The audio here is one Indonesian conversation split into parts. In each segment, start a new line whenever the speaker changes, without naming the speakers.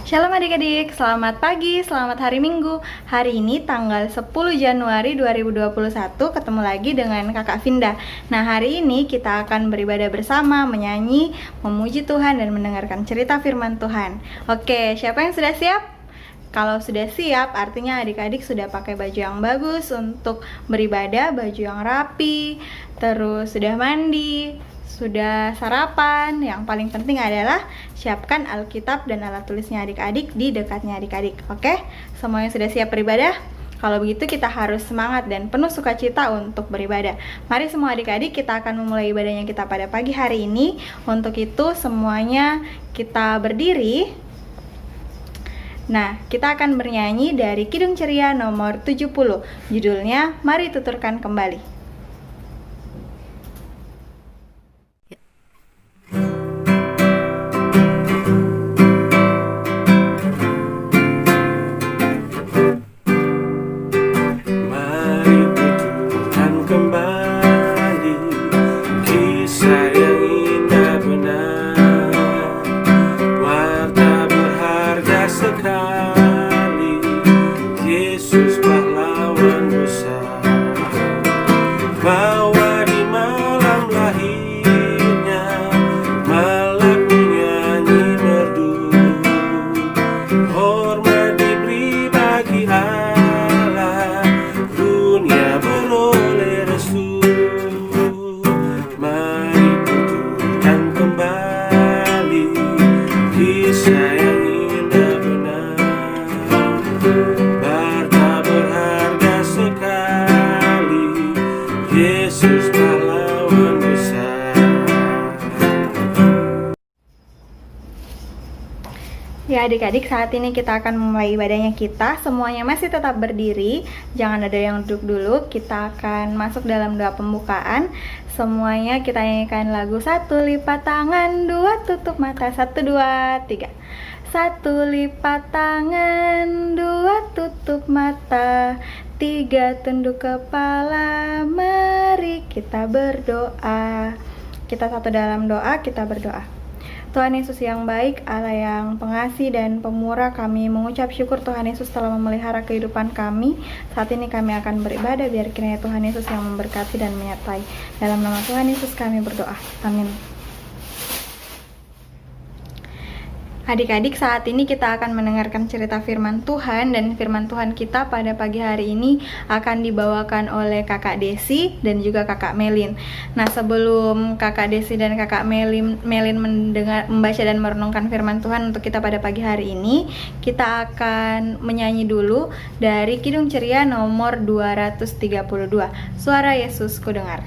Shalom adik-adik, selamat pagi, selamat hari Minggu. Hari ini tanggal 10 Januari 2021 ketemu lagi dengan Kakak Vinda. Nah, hari ini kita akan beribadah bersama, menyanyi, memuji Tuhan dan mendengarkan cerita firman Tuhan. Oke, siapa yang sudah siap? Kalau sudah siap, artinya adik-adik sudah pakai baju yang bagus untuk beribadah, baju yang rapi, terus sudah mandi, sudah sarapan. Yang paling penting adalah siapkan Alkitab dan alat tulisnya adik-adik di dekatnya adik-adik. Oke, semuanya sudah siap beribadah? Kalau begitu kita harus semangat dan penuh sukacita untuk beribadah. Mari semua adik-adik, kita akan memulai ibadahnya kita pada pagi hari ini. Untuk itu semuanya kita berdiri. Nah, kita akan bernyanyi dari Kidung Ceria nomor 70. Judulnya Mari Tuturkan Kembali. Ya adik-adik, saat ini kita akan memulai ibadahnya kita. Semuanya masih tetap berdiri, jangan ada yang duduk dulu. Kita akan masuk dalam doa pembukaan. Semuanya kita nyanyikan lagu 1 lipat tangan, 2 tutup mata, 1, 2, 3. 1 lipat tangan, 2 tutup mata, 3 tunduk kepala. Mari kita berdoa. Kita satu dalam doa, kita berdoa. Tuhan Yesus yang baik, Allah yang pengasih dan pemurah, kami mengucap syukur Tuhan Yesus telah memelihara kehidupan kami. Saat ini kami akan beribadah, biar kiranya Tuhan Yesus yang memberkati dan menyertai. Dalam nama Tuhan Yesus kami berdoa, amin. Adik-adik, saat ini kita akan mendengarkan cerita firman Tuhan, dan firman Tuhan kita pada pagi hari ini akan dibawakan oleh Kakak Desi dan juga Kakak Melin. Nah, sebelum Kakak Desi dan Kakak Melin membaca dan merenungkan firman Tuhan untuk kita pada pagi hari ini, kita akan menyanyi dulu dari Kidung Ceria nomor 232. Suara Yesus ku dengar.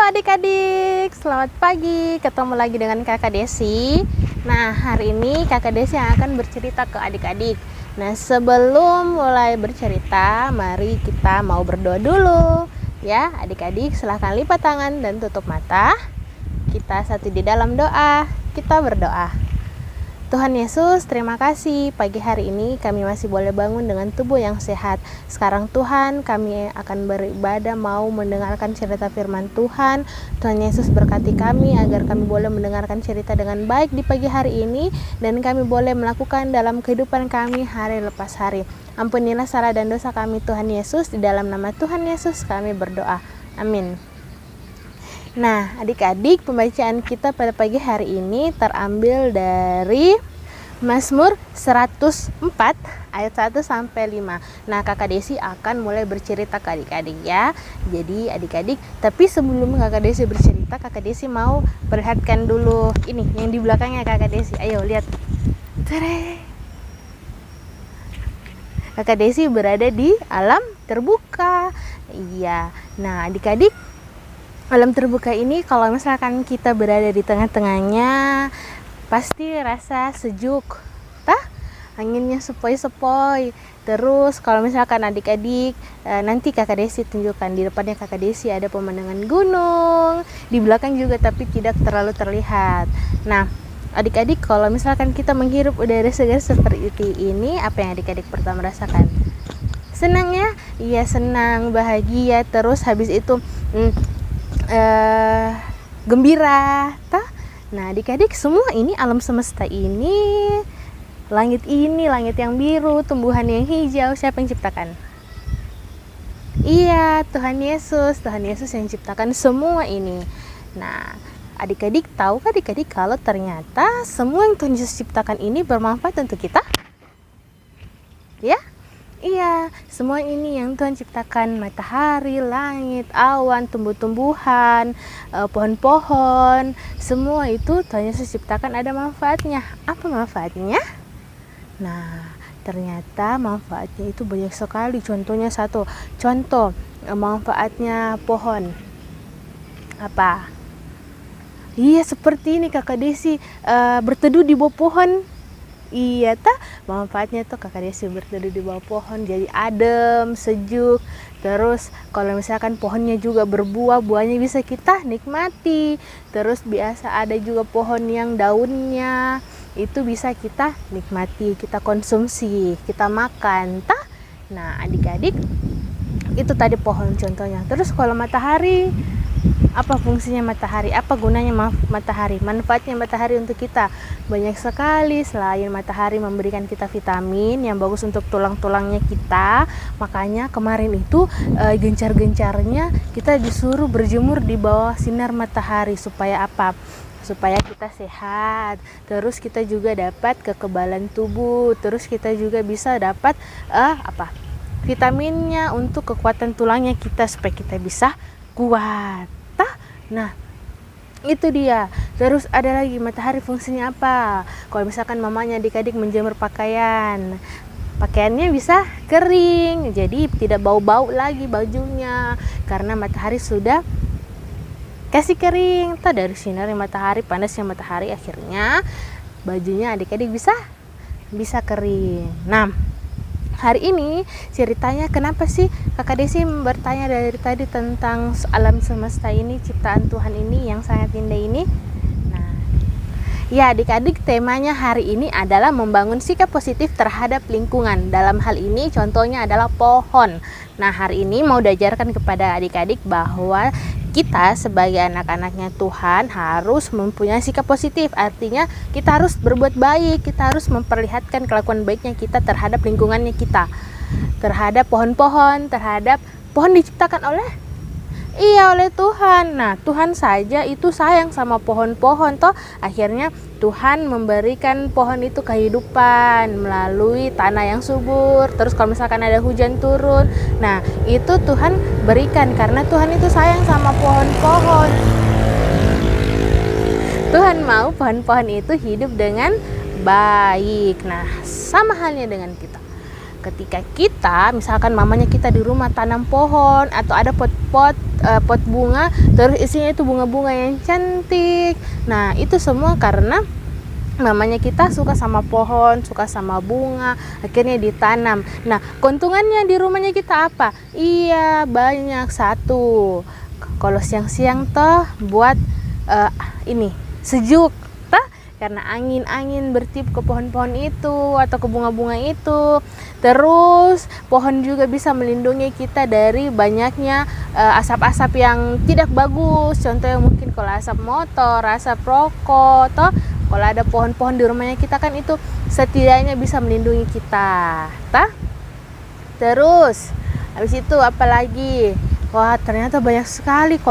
Adik-adik, selamat pagi. Ketemu lagi dengan Kakak Desi. Nah, hari ini Kakak Desi yang akan bercerita ke adik-adik. Nah, sebelum mulai bercerita, mari kita mau berdoa dulu. Ya, adik-adik silahkan lipat tangan dan tutup mata. Kita satu di dalam doa. Kita berdoa. Tuhan Yesus, terima kasih pagi hari ini kami masih boleh bangun dengan tubuh yang sehat. Sekarang Tuhan, kami akan beribadah mau mendengarkan cerita firman Tuhan. Tuhan Yesus berkati kami agar kami boleh mendengarkan cerita dengan baik di pagi hari ini, dan kami boleh melakukan dalam kehidupan kami hari lepas hari. Ampunilah salah dan dosa kami Tuhan Yesus, di dalam nama Tuhan Yesus kami berdoa. Amin. Nah, adik-adik, pembacaan kita pada pagi hari ini terambil dari Mazmur 104 ayat 1 sampai 5. Nah, Kakak Desi akan mulai bercerita ke adik-adik ya. Jadi adik-adik, tapi sebelum Kakak Desi bercerita, Kakak Desi mau perlihatkan dulu ini yang di belakangnya Kakak Desi. Ayo lihat. Tere. Kakak Desi berada di alam terbuka. Iya. Nah, adik-adik, alam terbuka ini kalau misalkan kita berada di tengah-tengahnya pasti rasa sejuk, tah? Anginnya sepoi-sepoi. Terus kalau misalkan adik-adik nanti Kakak Desi tunjukkan di depannya Kakak Desi ada pemandangan gunung, di belakang juga tapi tidak terlalu terlihat. Nah, adik-adik kalau misalkan kita menghirup udara segar seperti ini, apa yang adik-adik pertama rasakan? Senang ya? Iya, senang, bahagia, terus habis itu gembira, tah? Nah, adik-adik, semua ini alam semesta ini, langit yang biru, tumbuhan yang hijau, siapa yang ciptakan? Iya, Tuhan Yesus yang ciptakan semua ini. Nah, adik-adik tahu kan adik-adik kalau ternyata semua yang Tuhan Yesus ciptakan ini bermanfaat untuk kita? Ya? Iya, semua ini yang Tuhan ciptakan, matahari, langit, awan, tumbuh-tumbuhan, pohon-pohon, semua itu Tuhan Yesus ciptakan ada manfaatnya. Apa manfaatnya? Nah, ternyata manfaatnya itu banyak sekali. Contohnya satu, contoh manfaatnya pohon. Apa? Iya, seperti ini Kakak Desi berteduh di bawah pohon. Iya, manfaatnya tuh Kakak Desi berteduh di bawah pohon jadi adem, sejuk. Terus kalau misalkan pohonnya juga berbuah, buahnya bisa kita nikmati. Terus biasa ada juga pohon yang daunnya itu bisa kita nikmati, kita konsumsi, kita makan, tah? Nah, adik-adik, itu tadi pohon contohnya. Terus kalau matahari, apa fungsinya matahari? Apa gunanya matahari? Manfaatnya matahari untuk kita banyak sekali. Selain matahari memberikan kita vitamin yang bagus untuk tulang-tulangnya kita, makanya kemarin itu gencar-gencarnya kita disuruh berjemur di bawah sinar matahari supaya apa? Supaya kita sehat. Terus kita juga dapat kekebalan tubuh. Terus kita juga bisa dapat vitaminnya untuk kekuatan tulangnya kita supaya kita bisa kuat. Nah, itu dia. Terus ada lagi matahari fungsinya apa? Kalau misalkan mamanya adik-adik menjemur pakaian, pakaiannya bisa kering, jadi tidak bau-bau lagi bajunya karena matahari sudah kasih kering. Dari sinar matahari, panasnya matahari, akhirnya bajunya adik-adik bisa kering. Nah, hari ini ceritanya kenapa sih Kakak Desi bertanya dari tadi tentang alam semesta ini, ciptaan Tuhan ini yang sangat indah ini? Nah, ya adik-adik, temanya hari ini adalah membangun sikap positif terhadap lingkungan. Dalam hal ini contohnya adalah pohon. Nah, hari ini mau diajarkan kepada adik-adik bahwa kita sebagai anak-anaknya Tuhan harus mempunyai sikap positif. Artinya kita harus berbuat baik, kita harus memperlihatkan kelakuan baiknya kita terhadap lingkungannya kita, terhadap pohon-pohon, terhadap pohon diciptakan oleh Tuhan. Nah, Tuhan saja itu sayang sama pohon-pohon toh. Akhirnya Tuhan memberikan pohon itu kehidupan melalui tanah yang subur. Terus kalau misalkan ada hujan turun, nah itu Tuhan berikan karena Tuhan itu sayang sama pohon-pohon. Tuhan mau pohon-pohon itu hidup dengan baik. Nah, sama halnya dengan kita. Ketika kita, misalkan mamanya kita di rumah tanam pohon atau ada pot bunga, terus isinya itu bunga-bunga yang cantik. Nah, itu semua karena mamanya kita suka sama pohon, suka sama bunga, akhirnya ditanam. Nah, keuntungannya di rumahnya kita apa? Iya, banyak. Satu, kalau siang-siang toh buat sejuk, karena angin bertiup ke pohon-pohon itu atau ke bunga-bunga itu. Terus pohon juga bisa melindungi kita dari banyaknya asap-asap yang tidak bagus. Contohnya mungkin kalau asap motor, asap rokok, toh kalau ada pohon-pohon di rumahnya kita kan itu setidaknya bisa melindungi kita. Terus habis itu apalagi? Wah, ternyata banyak sekali.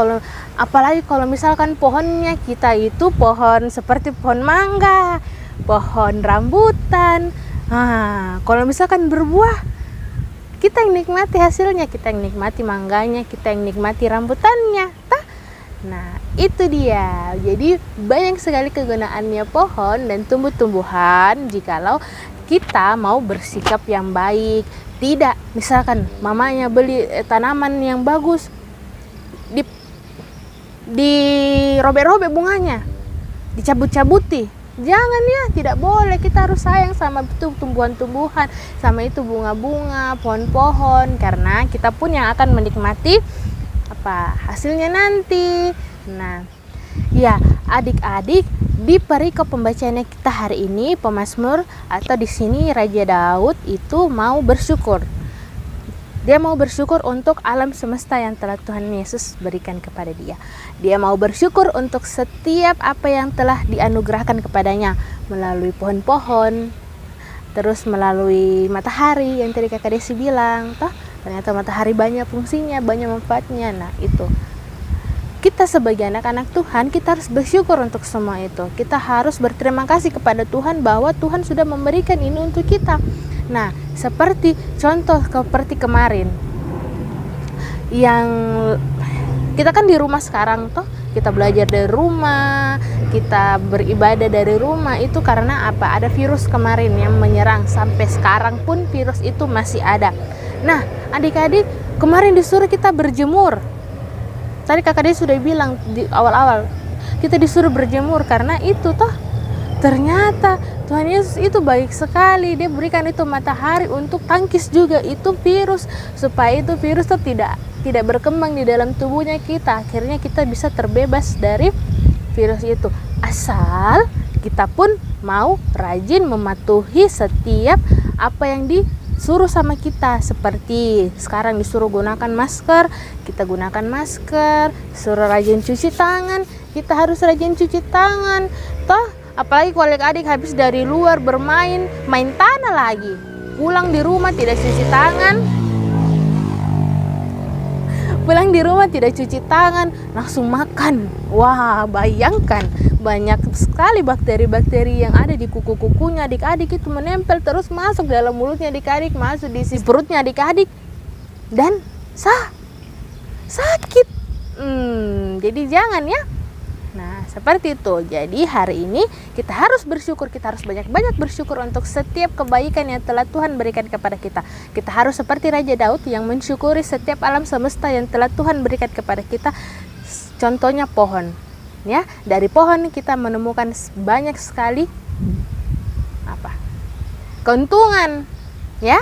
Apalagi kalau misalkan pohonnya kita itu pohon seperti pohon mangga, pohon rambutan. Nah, kalau misalkan berbuah, kita yang nikmati hasilnya, kita yang nikmati mangganya, kita yang nikmati rambutannya. Nah, itu dia. Jadi banyak sekali kegunaannya pohon dan tumbuh-tumbuhan jikalau kita mau bersikap yang baik. Tidak, misalkan mamanya beli tanaman yang bagus, di robek-robek bunganya, dicabut-cabuti. Jangan ya, tidak boleh. Kita harus sayang sama itu tumbuhan-tumbuhan, sama itu bunga-bunga, pohon-pohon, karena kita pun yang akan menikmati hasilnya nanti. Nah, ya adik-adik, di perikop pembacaannya kita hari ini, pemazmur atau di sini Raja Daud itu mau bersyukur. Dia mau bersyukur untuk alam semesta yang telah Tuhan Yesus berikan kepada dia. Dia mau bersyukur untuk setiap apa yang telah dianugerahkan kepadanya melalui pohon-pohon, terus melalui matahari yang tadi Kakak Desi bilang, ternyata matahari banyak fungsinya, banyak manfaatnya. Nah, itu kita sebagai anak-anak Tuhan, kita harus bersyukur untuk semua itu. Kita harus berterima kasih kepada Tuhan bahwa Tuhan sudah memberikan ini untuk kita. Nah, seperti kemarin yang kita kan di rumah sekarang kita belajar dari rumah, kita beribadah dari rumah, itu karena ada virus kemarin yang menyerang. Sampai sekarang pun virus itu masih ada. Nah, adik-adik, kemarin disuruh kita berjemur. Tadi Kakak Desi sudah bilang di awal-awal, kita disuruh berjemur karena itu ternyata Tuhan Yesus itu baik sekali. Dia berikan itu matahari untuk tangkis juga itu virus, supaya itu virus tidak berkembang di dalam tubuhnya kita. Akhirnya kita bisa terbebas dari virus itu. Asal kita pun mau rajin mematuhi setiap apa yang disuruh sama kita. Seperti sekarang disuruh gunakan masker, kita gunakan masker. Suruh rajin cuci tangan, kita harus rajin cuci tangan. Apalagi kalau adik habis dari luar main tanah lagi, pulang di rumah tidak cuci tangan, langsung makan. Wah, bayangkan, banyak sekali bakteri-bakteri yang ada di kuku-kukunya adik-adik itu menempel terus masuk dalam mulutnya adik-adik, masuk di perutnya adik-adik, dan sakit. Jadi jangan ya. Nah, seperti itu. Jadi hari ini kita harus bersyukur, kita harus banyak-banyak bersyukur untuk setiap kebaikan yang telah Tuhan berikan kepada kita. Kita harus seperti Raja Daud yang mensyukuri setiap alam semesta yang telah Tuhan berikan kepada kita. Contohnya pohon. Ya, dari pohon kita menemukan banyak sekali keuntungan. Ya.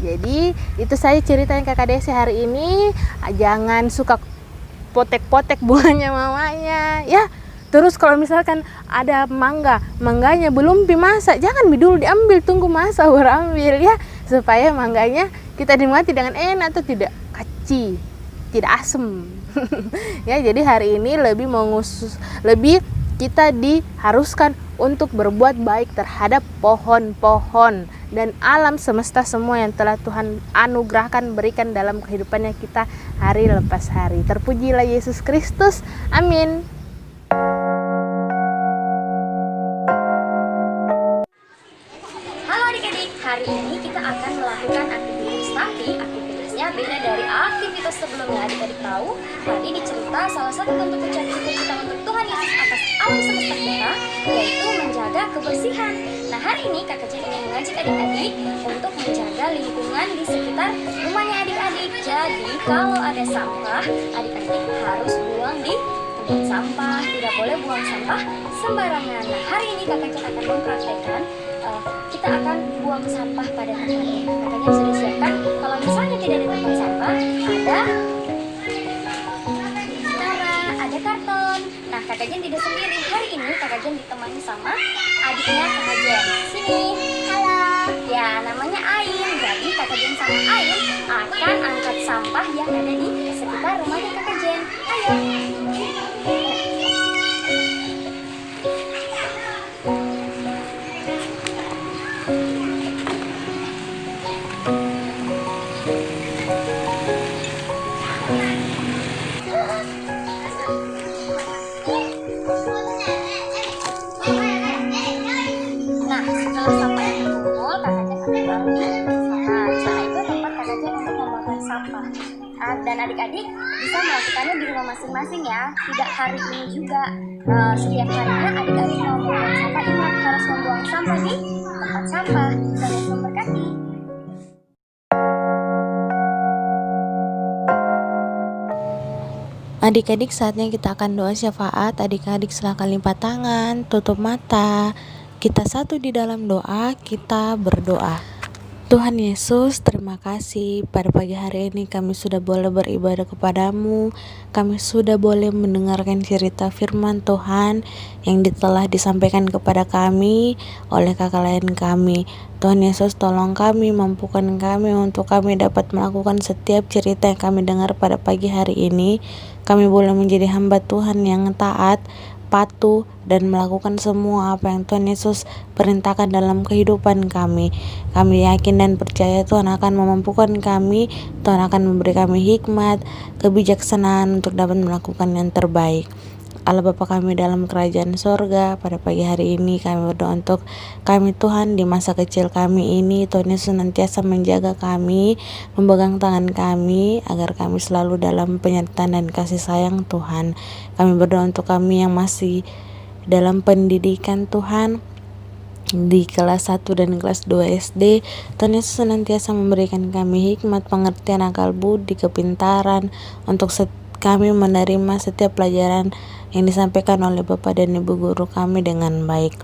Jadi itu saya cerita yang Kakak Desi hari ini. Jangan suka potek-potek bunganya mamanya ya. Terus kalau misalkan ada mangganya belum dimasak, jangan dulu diambil, tunggu masak baru ambil ya, supaya mangganya kita nikmati dengan enak atau tidak kaci, tidak asem. Ya, jadi hari ini lebih kita diharuskan untuk berbuat baik terhadap pohon-pohon dan alam semesta semua yang telah Tuhan anugerahkan, berikan dalam kehidupannya kita hari lepas hari. Terpujilah Yesus Kristus. Amin.
Halo adik-adik, hari ini kita akan melakukan aktivitas, tapi aktivitasnya beda dari aktivitas sebelumnya. Adik-adik tahu, tadi dicerita salah satu bentuk ucapan kita untuk Tuhan Yesus atas alam semesta kita, yaitu menjaga kebersihan. Nah, hari ini Kakak Jen ingin mengajak adik-adik untuk menjaga lingkungan di sekitar rumahnya adik-adik. Jadi, kalau ada sampah, adik-adik harus buang di tempat sampah, tidak boleh buang sampah sembarangan. Nah, hari ini Kakak Jen akan mempraktekkan kita akan buang sampah pada tempatnya. Kakaknya sudah siapkan. Kalau misalnya tidak ada tempat sampah, ada karton. Nah, Kakak Jen tidak sendiri. Hari ini Kakak Jen ditemani sama adiknya Kakak Jen. Sini. Halo. Ya, namanya Ain. Jadi Kakak Jen sama Ain akan angkat sampah yang ada di sekitar rumahnya Kakak Jen. Ayo. Sana itu tempat Kak Kajang untuk membuang sampah. Dan adik-adik bisa melakukannya di rumah masing-masing ya. Tidak hari ini juga. Setiap harinya adik-adik mau membuang sampah, ingat harus membuang sampah di tempat sampah. Tuhan Yesus memberkati.
Adik-adik, saatnya kita akan doa syafaat. Adik-adik silakan lipat tangan, tutup mata. Kita satu di dalam doa, kita berdoa. Tuhan Yesus, terima kasih pada pagi hari ini kami sudah boleh beribadah kepadamu. Kami sudah boleh mendengarkan cerita firman Tuhan yang telah disampaikan kepada kami oleh kakak lain kami. Tuhan Yesus, tolong kami, mampukan kami untuk kami dapat melakukan setiap cerita yang kami dengar pada pagi hari ini. Kami boleh menjadi hamba Tuhan yang taat, patuh, dan melakukan semua apa yang Tuhan Yesus perintahkan dalam kehidupan kami. Kami yakin dan percaya Tuhan akan memampukan kami, Tuhan akan memberi kami hikmat, kebijaksanaan untuk dapat melakukan yang terbaik. Allah Bapa kami dalam kerajaan sorga, pada pagi hari ini kami berdoa untuk kami Tuhan di masa kecil kami ini. Tuhan Yesus senantiasa menjaga kami, memegang tangan kami agar kami selalu dalam penyertaan dan kasih sayang Tuhan. Kami berdoa untuk kami yang masih dalam pendidikan Tuhan, di kelas 1 dan kelas 2 SD. Tuhan Yesus senantiasa memberikan kami hikmat, pengertian, akal budi, kepintaran untuk kami menerima setiap pelajaran yang disampaikan oleh Bapak dan Ibu guru kami dengan baik.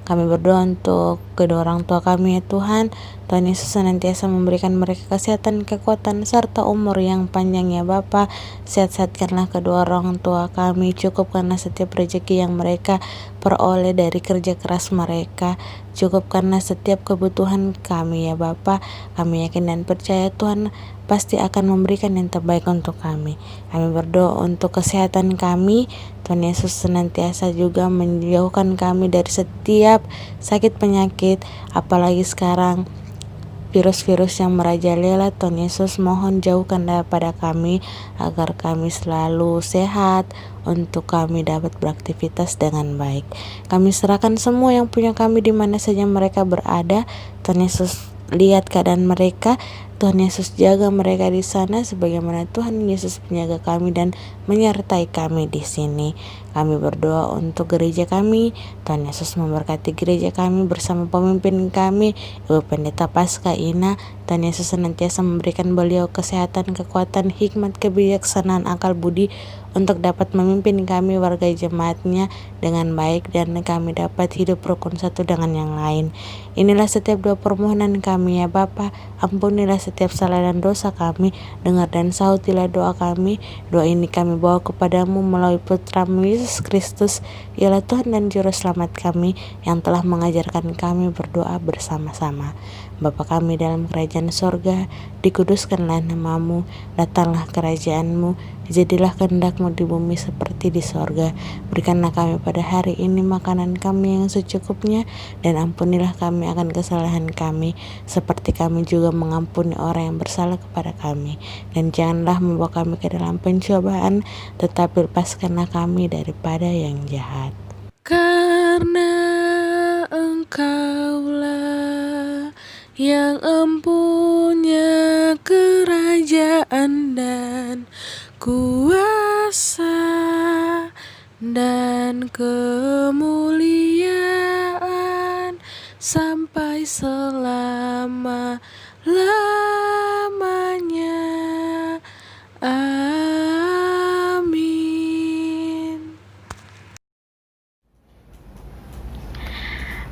Kami berdoa untuk kedua orang tua kami ya Tuhan. Tuhan Yesus senantiasa memberikan mereka kesehatan, kekuatan, serta umur yang panjang ya Bapa. Sehat-sehatkanlah kedua orang tua kami, cukupkanlah setiap rezeki yang mereka peroleh dari kerja keras mereka. Cukupkanlah setiap kebutuhan kami ya Bapa. Kami yakin dan percaya Tuhan pasti akan memberikan yang terbaik untuk kami. Kami berdoa untuk kesehatan kami. Tuhan Yesus senantiasa juga menjauhkan kami dari setiap sakit penyakit, apalagi sekarang virus-virus yang merajalela. Tuhan Yesus mohon jauhkan daripada kami agar kami selalu sehat untuk kami dapat beraktivitas dengan baik. Kami serahkan semua yang punya kami di mana saja mereka berada. Tuhan Yesus lihat keadaan mereka. Tuhan Yesus jaga mereka di sana sebagaimana Tuhan Yesus menjaga kami dan menyertai kami di sini. Kami berdoa untuk gereja kami. Tuhan Yesus memberkati gereja kami bersama pemimpin kami, Ibu Pendeta Pasca Ina. Tuhan Yesus senantiasa memberikan beliau kesehatan, kekuatan, hikmat, kebijaksanaan, akal budi untuk dapat memimpin kami warga jemaatnya dengan baik dan kami dapat hidup rukun satu dengan yang lain. Inilah setiap doa permohonan kami ya Bapa. Ampunilah setiap salah dan dosa kami. Dengar dan sautilah doa kami. Doa ini kami bawa kepadamu melalui Putra-Mu Yesus Kristus, ialah Tuhan dan Juru Selamat kami yang telah mengajarkan kami berdoa bersama-sama. Bapa kami dalam kerajaan sorga, dikuduskanlah namamu, datanglah kerajaanmu, jadilah kehendak-Mu di bumi seperti di sorga. Berikanlah kami pada hari ini makanan kami yang secukupnya, dan ampunilah kami akan kesalahan kami, seperti kami juga mengampuni orang yang bersalah kepada kami. Dan janganlah membawa kami ke dalam pencobaan, tetapi lepaskanlah kami daripada yang jahat. Karena Engkaulah yang empunya kerajaan dan kuasa dan kemuliaan sampai selama-lamanya. Amin.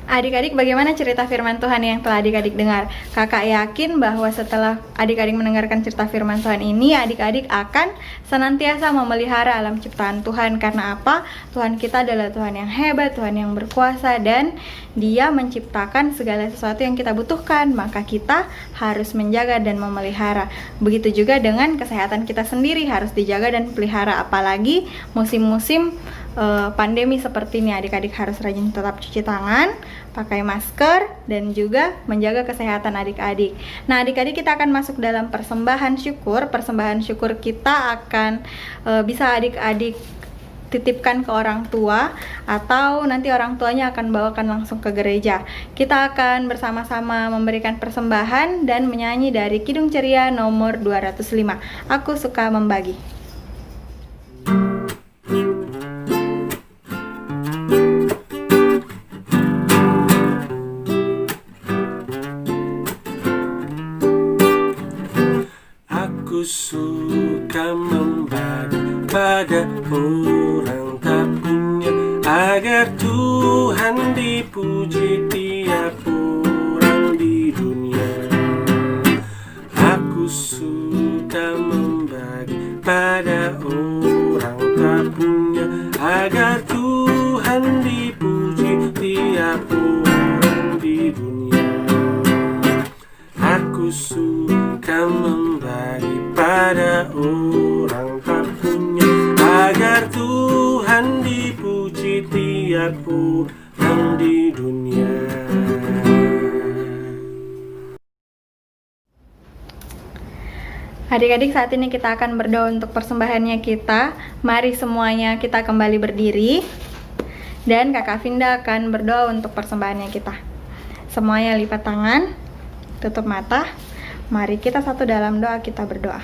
Adik-adik, bagaimana cerita firman Tuhan yang telah adik-adik dengar? Kakak yakin bahwa setelah adik-adik mendengarkan cerita firman Tuhan ini, adik-adik akan senantiasa memelihara alam ciptaan Tuhan. Karena apa? Tuhan kita adalah Tuhan yang hebat, Tuhan yang berkuasa, dan Dia menciptakan segala sesuatu yang kita butuhkan. Maka kita harus menjaga dan memelihara. Begitu juga dengan kesehatan kita sendiri, harus dijaga dan pelihara. Apalagi musim-musim pandemi seperti ini, adik-adik harus rajin tetap cuci tangan, pakai masker, dan juga menjaga kesehatan adik-adik. Nah, adik-adik, kita akan masuk dalam persembahan syukur. Persembahan syukur kita akan bisa adik-adik titipkan ke orang tua, atau nanti orang tuanya akan bawakan langsung ke gereja. Kita akan bersama-sama memberikan persembahan dan menyanyi dari Kidung Ceria nomor 205. Aku suka membagi.
Aku suka membagi pada orang tak punya, agar Tuhan dipuji tiap orang di dunia. Aku suka membagi pada orang tak punya, agar Tuhan dipuji tiap orang di dunia. Aku suka membagi pada orang tak punya, agar Tuhan dipuji tiap orang di dunia.
Adik-adik, saat ini kita akan berdoa untuk persembahannya kita. Mari semuanya kita kembali berdiri, dan Kakak Vinda akan berdoa untuk persembahannya kita. Semuanya lipat tangan, tutup mata. Mari kita satu dalam doa, kita berdoa.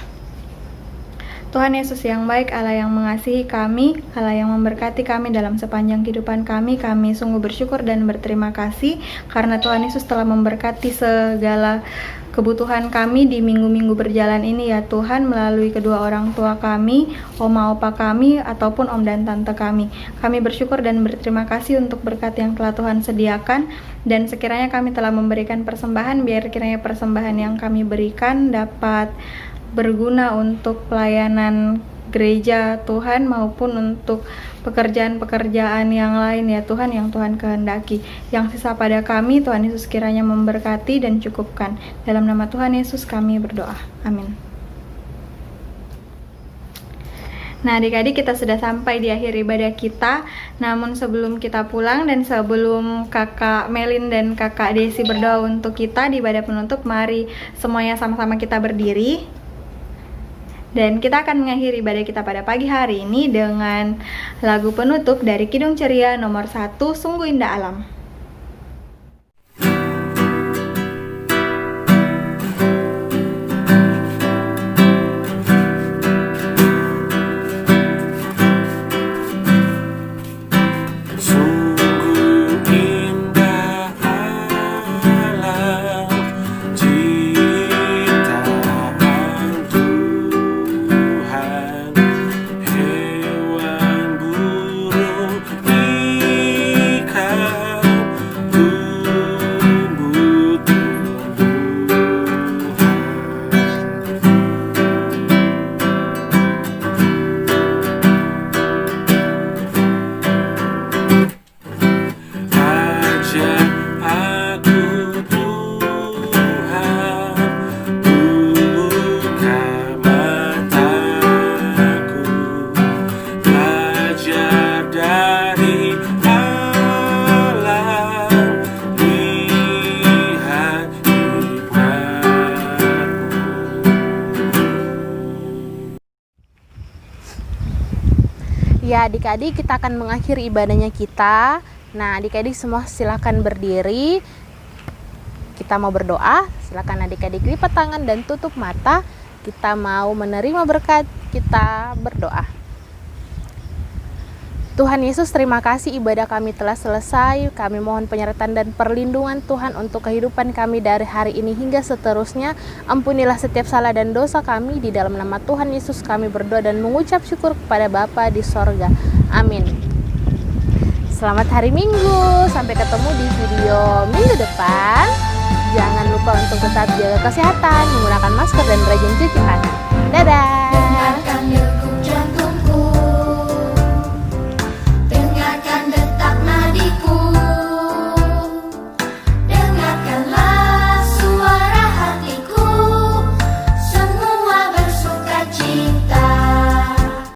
Tuhan Yesus yang baik, Allah yang mengasihi kami, Allah yang memberkati kami dalam sepanjang kehidupan kami sungguh bersyukur dan berterima kasih karena Tuhan Yesus telah memberkati segala kebutuhan kami di minggu-minggu berjalan ini ya Tuhan, melalui kedua orang tua kami, oma opa kami, ataupun om dan tante kami. Kami bersyukur dan berterima kasih untuk berkat yang telah Tuhan sediakan, dan sekiranya kami telah memberikan persembahan, biar kiranya persembahan yang kami berikan dapat berguna untuk pelayanan gereja Tuhan, maupun untuk pekerjaan-pekerjaan yang lain ya Tuhan, yang Tuhan kehendaki. Yang sisa pada kami, Tuhan Yesus kiranya memberkati dan cukupkan. Dalam nama Tuhan Yesus kami berdoa, amin. Nah adik-adik, kita sudah sampai di akhir ibadah kita. Namun sebelum kita pulang dan sebelum Kakak Melin dan Kakak Desi berdoa untuk kita di ibadah penutup, mari semuanya sama-sama kita berdiri. Dan kita akan mengakhiri ibadah kita pada pagi hari ini dengan lagu penutup dari Kidung Ceria nomor 1, Sungguh Indah Alam.
Ya adik-adik, kita akan mengakhiri ibadahnya kita. Nah adik-adik semua silakan berdiri. Kita mau berdoa. Silakan adik-adik lipat tangan dan tutup mata. Kita mau menerima berkat. Kita berdoa. Tuhan Yesus, terima kasih ibadah kami telah selesai. Kami mohon penyertaan dan perlindungan Tuhan untuk kehidupan kami dari hari ini hingga seterusnya. Ampunilah setiap salah dan dosa kami. Di dalam nama Tuhan Yesus kami berdoa dan mengucap syukur kepada Bapa di sorga. Amin. Selamat hari Minggu. Sampai ketemu di video minggu depan. Jangan lupa untuk tetap jaga kesehatan, menggunakan masker dan rajin cuci tangan. Dadah.